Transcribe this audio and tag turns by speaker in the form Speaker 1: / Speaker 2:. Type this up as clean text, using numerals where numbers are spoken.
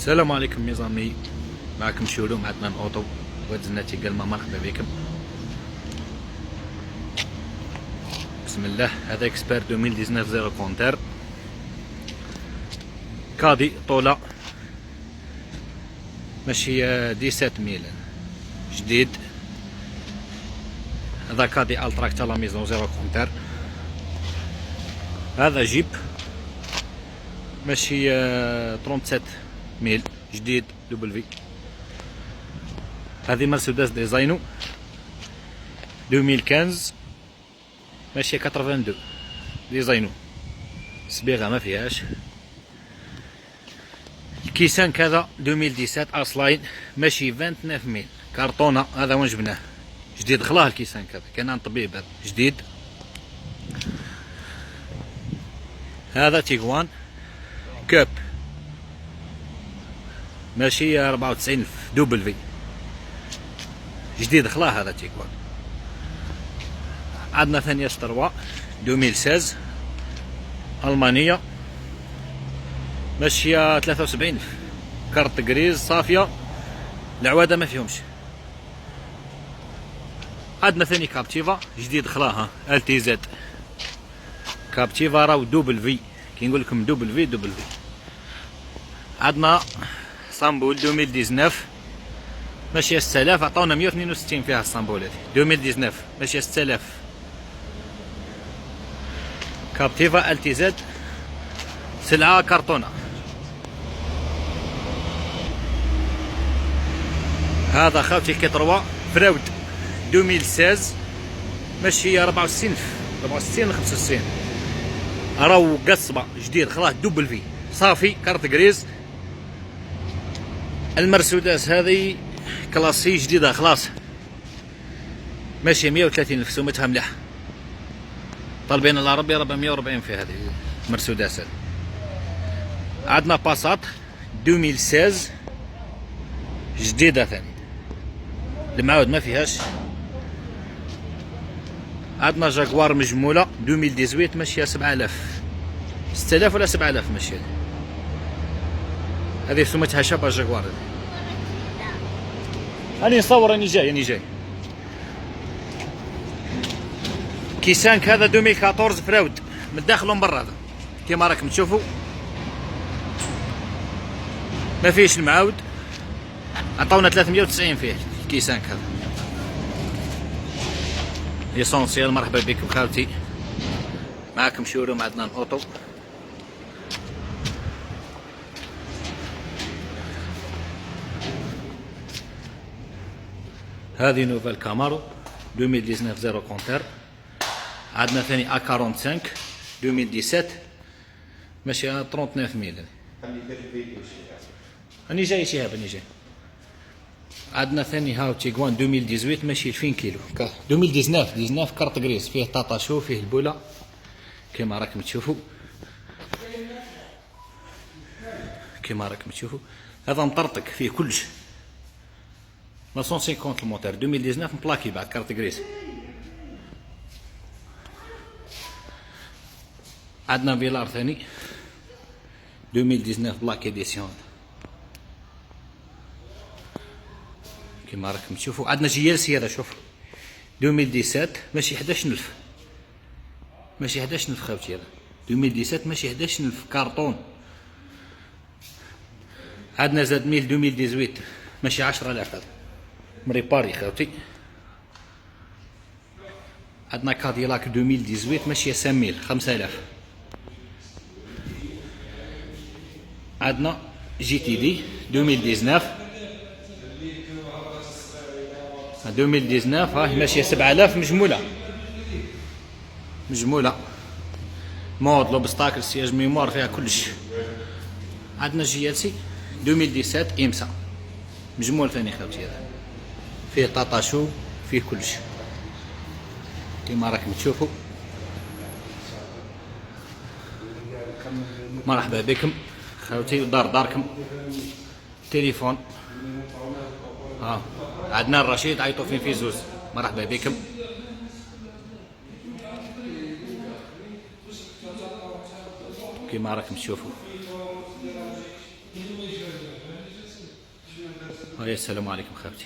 Speaker 1: السلام عليكم ميزامي، معكم شولوم عدنان اوطو وزناتي قلمة. مرحبا بكم. بسم الله. هذا اكسبير 2019 زيرو كونتر كادي طولة ماشي 17 ميل جديد. هذا كادي التراكتا لا ميزون زيرو كونتر. هذا جيب ماشي 37 ميل جديد دبل في. هذه مرسيدس ديزاينو 2015 ماشي 82 ديزاينو صبيغه ما فيهاش. الكيسان كذا 2017 اصلاين ماشي 29 ميل كارطونه. هذا وين جبناه جديد خلاه الكيسان كذا كان عن طبيب. هذا جديد. هذا تيغوان كوب ماشي 94 دوبل في جديد خلاه. هذا تيغوان. عندنا ثانية ستروا 2016 ألمانية ماشية 73 كارت جريز صافية العوادة ما فيهمش. عندنا ثاني كابتيفا جديد خلاها ال تي زد. كابتيفا راهو دوبل في كي نقول لكم دوبل في دوبل في. عندنا اسطنبول 2019 ماشي 6000 عطاونا 162 فيها اسطنبول. هذه 2019 ماشي 6000 كابتيفا ال تي زد سلعة كرتونة. هذا خاوتي كي 3 فرود 2016 ماشي 64 ولا 65 راهو قصبة جديد خلاه دوبل في صافي كارت جريز. المرسيدس هذه كلاسي جديدة خلاص ماشي 130 الف سومتها مليح. طالبين العربي 440 في هذه مرسيدس. عندنا باسات 2016 جديدة ثاني المعاود ما فيهاش. عندنا جاكوار مجمولة 2018 ماشية 7000 6000 ولا 7000 ماشي. هذه سمتها شابة جاكوار. راني نصور راني جاي. كيسانك هذا 2014 فرود من الداخل ومن برا. هذا كيما راكم تشوفوا ما فيهش المعاود. عطاونا 390 فيه كيسانك هذا ليسونسيال. مرحبا بكم خالتي، معكم شوروم عدنان اوطو. هذه نوفيل كامارو 2019 زيرو كونتر. عندنا ثاني ا 45 2017 ماشي 39 ميل. راني جاي شهاب راني جاي. عندنا ثاني هاو تيغوان 2018 ماشي 2000 كيلو 2019 كارت غريس فيه طاطاشو فيه البوله كيما راكم تشوفوا. هذا مطرطق فيه كلش 950 الموتور 2019 مبلاكي بعد كارت غريس. عندنا فيلار ثاني 2019 بلاك اديسيون كيما راكم تشوفوا. عندنا جي ال سي هذا شوف 2017 ماشي 11000 ماشي 11000 خاوتي. هذا 2017 ماشي 11000 كارطون. عندنا زاد ميل 2018 ماشي 10000 هذا مريباري خاوتي. عندنا كاديلاك 2018 ماشي 5000. عندنا جي تي دي 2019 هاي ماشية 7000 مجمولة مود لوبستاكل سياج ميموار فيها كلش. عندنا جي ال سي 2017 امسا مجمول ثاني خاوتي. هذا فيه طاطاشو فيه كلش كيما راكم تشوفوا. مرحبا بكم خاوتي داركم. تليفون عندنا الرشيد عيطوا فين في زوز. مرحبا بكم. كيما راكم تشوفوا هاي السلام عليكم خالتي.